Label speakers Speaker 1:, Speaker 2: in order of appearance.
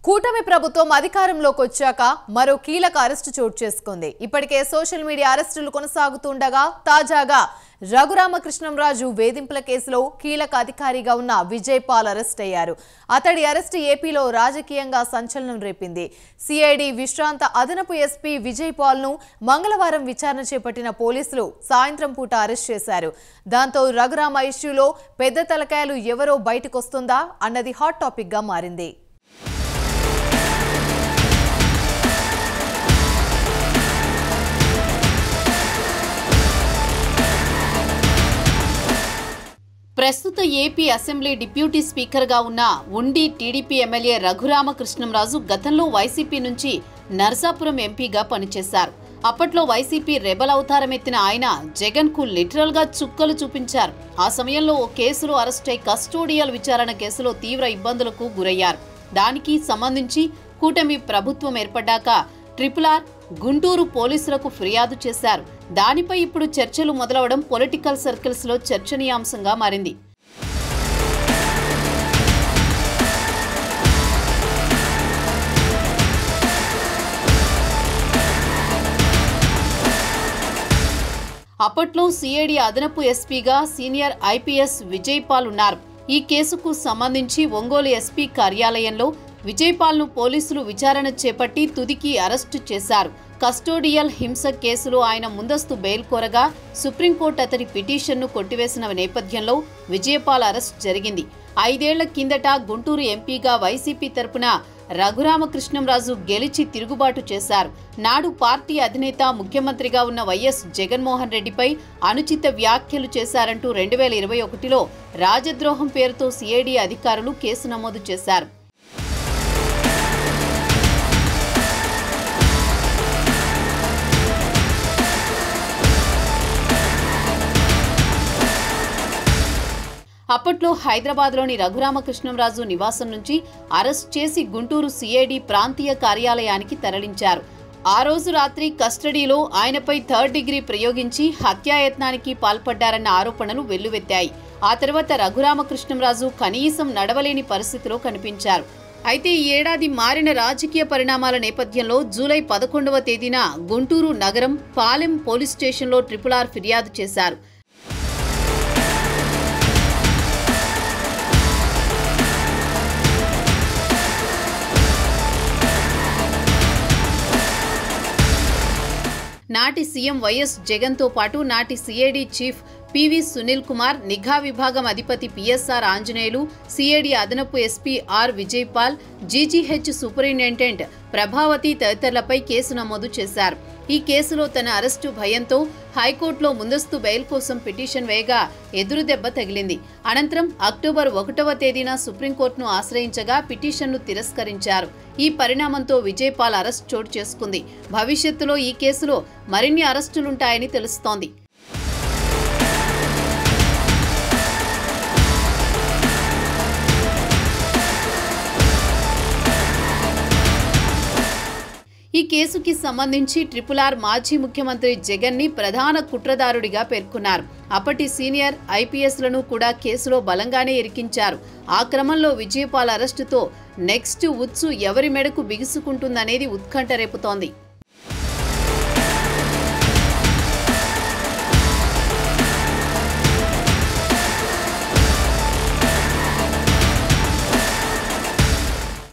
Speaker 1: కూటమి ప్రభుత్వం అధికారంలోకి వచ్చాక మరో కీలక అరెస్టు చోటు చేసుకుంది. ఇప్పటికే సోషల్ మీడియా అరెస్టులు కొనసాగుతుండగా తాజాగా రఘురామకృష్ణంరాజు వేధింపుల కేసులో కీలక అధికారిగా ఉన్న విజయ్ పాల్ అరెస్ట్ అయ్యారు. అతడి అరెస్టు ఏపీలో రాజకీయంగా సంచలనం రేపింది. సిఐడి విశ్రాంత అదనపు ఎస్పీ విజయ్ పాల్ ను మంగళవారం విచారణ చేపట్టిన పోలీసులు సాయంత్రం పూట అరెస్ట్ చేశారు. దాంతో రఘురామ ఇష్యూలో పెద్ద తలకాయలు ఎవరో బయటకొస్తుందా అన్నది హాట్ టాపిక్ గా మారింది. ప్రస్తుత ఏపీ అసెంబ్లీ డిప్యూటీ స్పీకర్గా ఉన్న ఉండి టీడీపీ ఎమ్మెల్యే రఘురామకృష్ణంరాజు గతంలో వైసీపీ నుంచి నర్సాపురం ఎంపీగా పనిచేశారు. అప్పట్లో వైసీపీ రెబల్ అవతారమెత్తిన ఆయన జగన్కు లిటరల్గా చుక్కలు చూపించారు. ఆ సమయంలో ఓ కేసులో అరెస్టై కస్టోడియల్ విచారణ కేసులో తీవ్ర ఇబ్బందులకు గురయ్యారు. దానికి సంబంధించి కూటమి ప్రభుత్వం ఏర్పడ్డాక RRR గుంటూరు పోలీసులకు ఫిర్యాదు చేశారు. దానిపై ఇప్పుడు చర్చలు మొదలవడం పొలిటికల్ సర్కిల్స్ లో చర్చనీయాంశంగా మారింది. అప్పట్లో సిఐడి అదనపు ఎస్పీగా సీనియర్ ఐపీఎస్ విజయ్ పాల్ ఉన్నారు. ఈ కేసుకు సంబంధించి ఒంగోలు ఎస్పీ కార్యాలయంలో విజయ్ పాల్ ను పోలీసులు విచారణ చేపట్టి తుదికి అరెస్టు చేశారు. కస్టోడియల్ హింస కేసులో ఆయన ముందస్తు బెయిల్ కోరగా సుప్రీంకోర్టు అతడి పిటిషన్ను కొట్టివేసిన నేపథ్యంలో విజయపాల్ అరెస్ట్ జరిగింది. 5 ఏళ్ల కిందట గుంటూరు ఎంపీగా వైసీపీ తరపున రఘురామకృష్ణంరాజు గెలిచి తిరుగుబాటు చేశారు. నాడు పార్టీ అధినేత ముఖ్యమంత్రిగా ఉన్న వైఎస్ జగన్మోహన్ రెడ్డిపై అనుచిత వ్యాఖ్యలు చేశారంటూ 2021లో రాజద్రోహం పేరుతో సిఐడి అధికారులు కేసు నమోదు చేశారు. అప్పట్లో హైదరాబాద్లోని రఘురామకృష్ణంరాజు నివాసం నుంచి అరెస్ట్ చేసి గుంటూరు సిఐడి ప్రాంతీయ కార్యాలయానికి తరలించారు. ఆ రోజు రాత్రి కస్టడీలో ఆయనపై 3rd డిగ్రీ ప్రయోగించి హత్యాయత్నానికి పాల్పడ్డారన్న ఆరోపణలు వెల్లువెత్తాయి. ఆ తర్వాత రఘురామకృష్ణంరాజు కనీసం నడవలేని పరిస్థితిలో కనిపించారు. అయితే ఈ ఏడాది మారిన రాజకీయ పరిణామాల నేపథ్యంలో జూలై 11వ తేదీన గుంటూరు నగరం పాలెం పోలీస్ స్టేషన్లో RRR ఫిర్యాదు చేశారు. నాటి సీఎం వైఎస్ జగన్తో పాటు నాటి CID chief PV Sunil Kumar, నిఘా విభాగం అధిపతి పిఎస్ఆర్ ఆంజనేయులు, సిఐడి అదనపు SP R Vijay Paul, GGH superintendent Prabhavati తదితరులపై కేసు నమోదు చేశారు. ఈ కేసులో తన అరెస్టు భయంతో హైకోర్టులో ముందస్తు బెయిల్ కోసం పిటిషన్ వేయగా ఎదురుదెబ్బ తగిలింది. అనంతరం అక్టోబర్ 1వ తేదీన సుప్రీంకోర్టును ఆశ్రయించగా పిటిషన్ను తిరస్కరించారు. ఈ పరిణామంతో విజయ్ పాల్ అరెస్ట్ చోటు చేసుకుంది. భవిష్యత్తులో ఈ కేసులో మరిన్ని అరెస్టులుంటాయని తెలుస్తోంది. ఈ కేసుకి సంబంధించి RRR మాజీ ముఖ్యమంత్రి జగన్ ని ప్రధాన కుట్రదారుడిగా పేర్కొన్నారు. అప్పటి సీనియర్ ఐపీఎస్లను కూడా కేసులో బలంగానే ఇరికించారు. ఆ క్రమంలో విజయపాల్ అరెస్టుతో నెక్స్ట్ ఉత్సు ఎవరి మెడకు బిగుసుకుంటుందనేది ఉత్కంఠ రేపుతోంది.